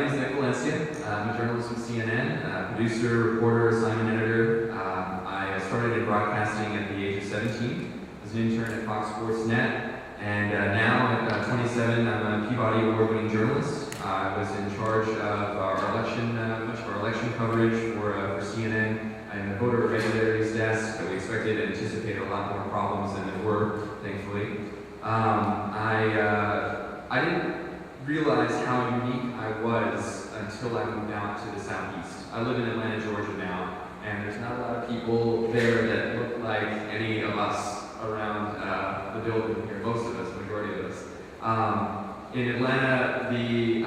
I'm a journalist with CNN, producer, reporter, assignment editor. I started in broadcasting at the age of 17. I was an intern at Fox Sports Net, and now at 27, I'm a Peabody Award-winning journalist. I was in charge of our election, much of our election coverage for CNN and the voter irregularities desk. We expected and anticipated a lot more problems than there were, thankfully. I didn't realize how unique I was until I moved out to the Southeast. I live in Atlanta, Georgia now, and there's not a lot of people there that look like any of us around the building here, most of us, majority of us. In Atlanta, the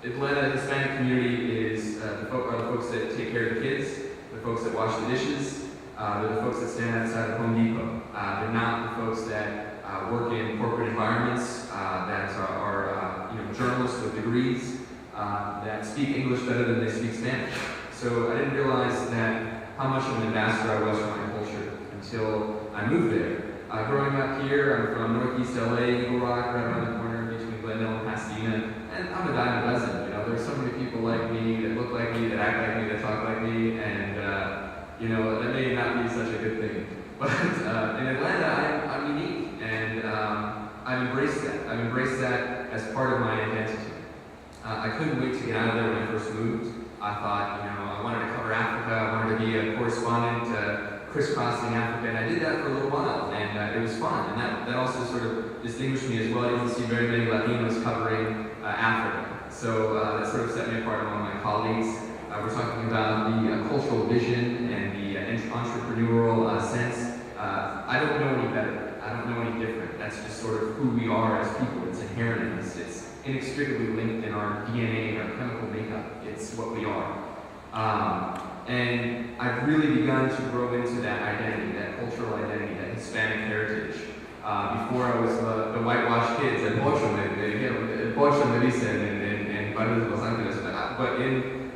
Atlanta Hispanic community is are the folks that take care of the kids, the folks that wash the dishes, they're the folks that stand outside of Home Depot. They're not the folks that work in corporate environments, that are journalists with degrees, that speak English better than they speak Spanish. So I didn't realize that how much of an ambassador I was for my culture until I moved there. Growing up here, I'm from Northeast LA, Eagle Rock, right around the corner between Glendale and Pasadena, and I'm a dime a dozen. There's so many people like me, that look like me, that act like me, that talk like me, and that may not be such a good thing. But in Atlanta, I'm unique, and I've embraced that. I've embraced that as part of my identity. I couldn't wait to get out of there when I first moved. I thought, I wanted to cover Africa. I wanted to be a correspondent, crisscrossing Africa, and I did that for a little while, and it was fun. And that also sort of distinguished me as well. You don't see very many Latinos covering Africa, so that sort of set me apart among my colleagues. We're talking about the cultural vision and the entrepreneurial sense. I don't know any better. I don't know any different. That's just sort of who we are as people. It's inherent in us. It's inextricably linked in our DNA and our chemical makeup. It's what we are. And I've really begun to grow into that identity, that cultural identity, that Hispanic heritage. Before I was the whitewashed kids, el pocho me dicen en barrios de Los Angeles. But in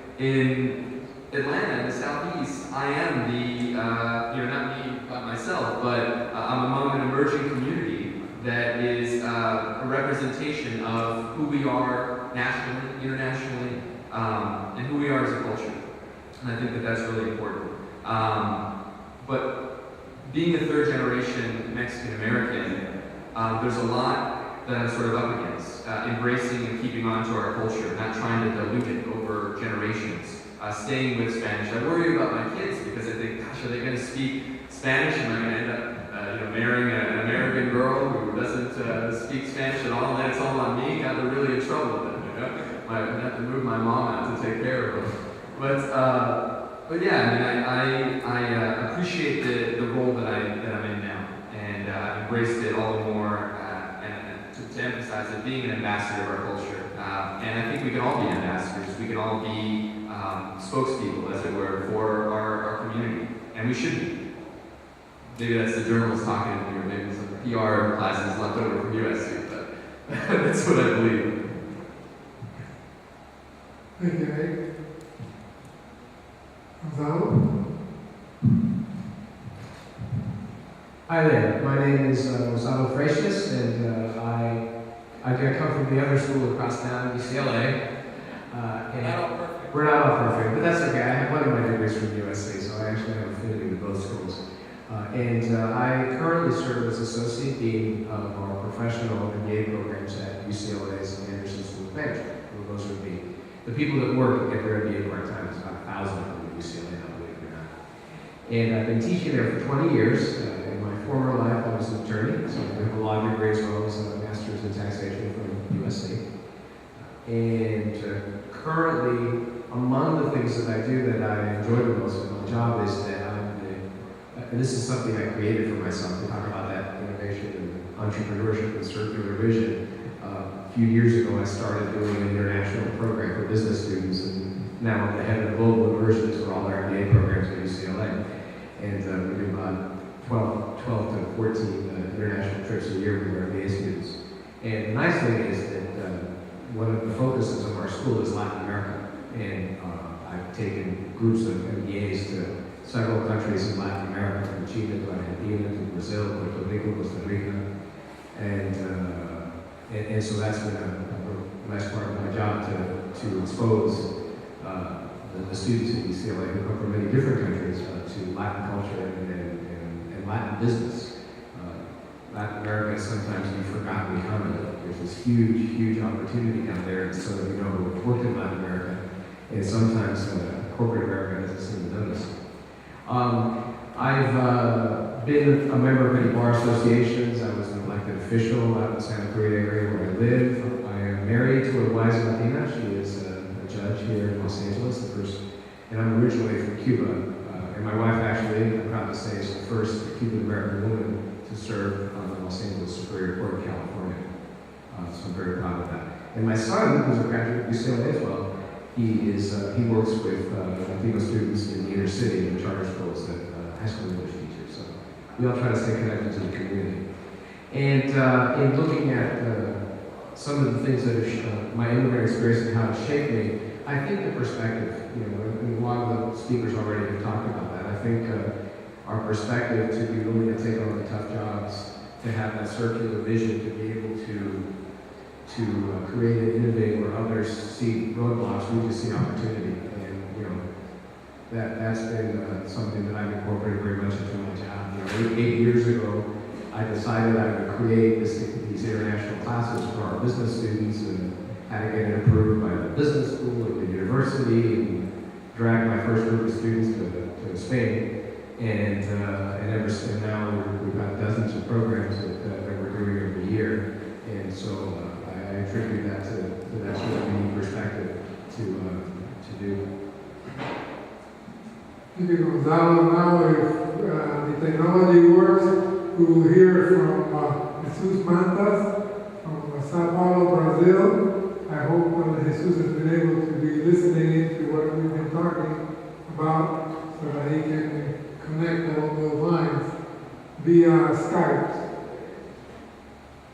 Atlanta, in the Southeast, I am the, not me by myself, but I'm among an emerging community that is a representation of who we are nationally, internationally, and who we are as a culture. And I think that that's really important. But being a third generation Mexican American, there's a lot that I'm sort of up against. Embracing and keeping on to our culture, not trying to dilute it over generations. Staying with Spanish. I worry about my kids because I think, gosh, are they going to speak Spanish? Am I going to end up marrying an American girl who doesn't speak Spanish at all, and then it's all on me? God, they're really in trouble then, I have to move my mom out to take care of them. But yeah, I appreciate the role that I'm in now, and I've embraced it all the more, and to emphasize that being an ambassador of our culture, and I think we can all be ambassadors. We can all be spokespeople, as it were, for our community, and we should be. Maybe that's the journalists talking to me, or maybe some PR classes left over from USC, but that's what I believe. Thank you, Nate. Gonzalo? Hi there, my name is Gonzalo Freixas, and I come from the other school across town, UCLA. We're not all perfect, but that's okay. I have one of my degrees from USC, so I actually have affinity with both schools. I currently serve as Associate Dean of our professional MBA programs at UCLA's Anderson School of Management. Well, those are the people that work at their MBA part-time. There's about 1,000 of them at UCLA now, believe it or not. And I've been teaching there for 20 years. In my former life, I was an attorney, so I have a law degree as well as a master's in taxation from USC. And currently, among the things that I do that I enjoy the most in my job is that and this is something I created for myself, to talk about that innovation and entrepreneurship and circular vision. A few years ago, I started doing an international program for business students, and now I'm the head of global immersions for all our MBA programs at UCLA. And we do about 12 to 14 international trips a year with our MBA students. And the nice thing is that one of the focuses of our school is Latin America. And I've taken groups of MBAs to several countries in Latin America, from Chile to Argentina to Brazil, Puerto Rico, Costa Rica. And so that's been a nice part of my job to expose the students at UCLA who come from many different countries to Latin culture and Latin business. Latin America, sometimes you forgot we commented. There's this huge, huge opportunity down there, and so you know who have worked in Latin America, and sometimes corporate America doesn't seem to notice. I've been a member of many bar associations. I was an elected official out in the Santa Clarita area where I live. I am married to a wise Latina. She is a judge here in Los Angeles, and I'm originally from Cuba. And my wife, actually, I'm proud to say, is the first Cuban-American woman to serve on the Los Angeles Superior Court of California. So I'm very proud of that. And my son, who's a graduate of UCLA as well, he works with Latino students in the inner city in charter schools as high school English teachers. So we all try to stay connected to the community. And in looking at some of the things that have my immigrant experience and how it shaped me, I think the perspective, and a lot of the speakers already have talked about that. I think our perspective to be willing to take on the tough jobs, to have that circular vision, to be able to create and innovate where others see roadblocks, we just see opportunity. And that's been something that I've incorporated very much into my job. 8 years ago, I decided I would create these international classes for our business students and had to get it approved by the business school at the university and drag my first group of students to Spain. And ever since now, we've got dozens of programs that we're doing every year. And so I attribute that to that sort of unique perspective to do. Thank you, Gonzalo. Now, if the technology works, we will hear from Jesus Mantas from Sao Paulo, Brazil. I hope Jesus has been able to be listening to what we've been talking about so that he can connect all those lines via Skype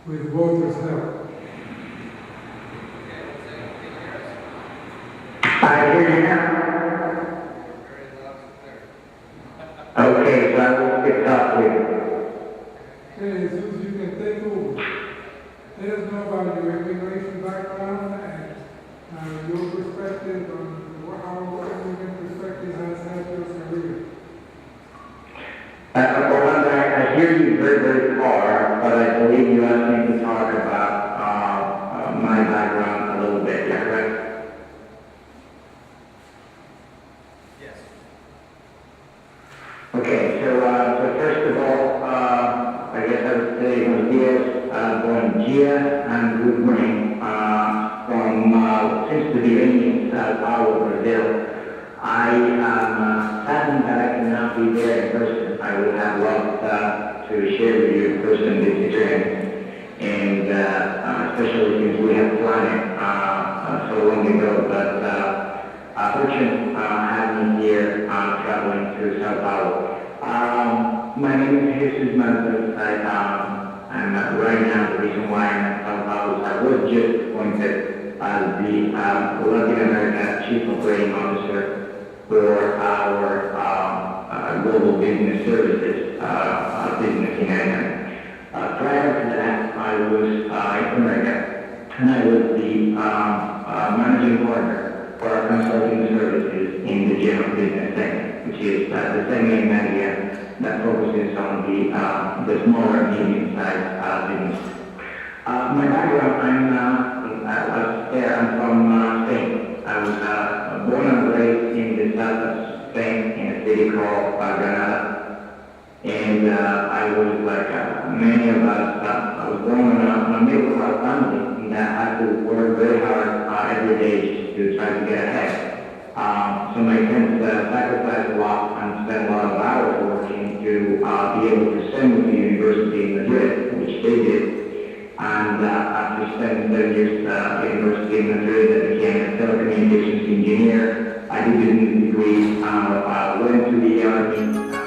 with Walter's help. I hear you now. Okay, so I will get talking. Okay, Jesus, you can take over. Let us know about your immigration background and your perspective on how immigrant perspective has helped your career. Well, I hear you very, very far, but I believe you asked me to talk about my background a little bit, yeah, right? Yes. Okay, so first of all, I guess I would say buenos dias, buen dia, and good morning from what seems to be raining in Sao Paulo, Brazil. I am saddened that I cannot be there in person. I would have loved to share with you in person this experience, and especially since we have planned it so long ago. But fortune had me here traveling to Sao Paulo. My name is Jesus Mantas. I'm right now, the reason why I'm at Sao Paulo is I was just appointed as the Latin America Chief Operating Officer for our global business services business in Immigrant. Prior to that, I was in America, and I was the managing partner for our consulting services in the general business segment, which is the segment in media that focuses on the smaller and medium-sized businesses. My background, I'm from Spain. I was born and raised in the south of Spain in a city called Granada. And I was like many of us, I was born in a middle-class family that had to work very hard every day to try to get ahead. So my parents sacrificed a lot and spent a lot of hours working to be able to send me to university in Madrid, which they did. And after spending 7 years at University of Madrid, I became a telecommunications engineer. I did a degree, went to the army.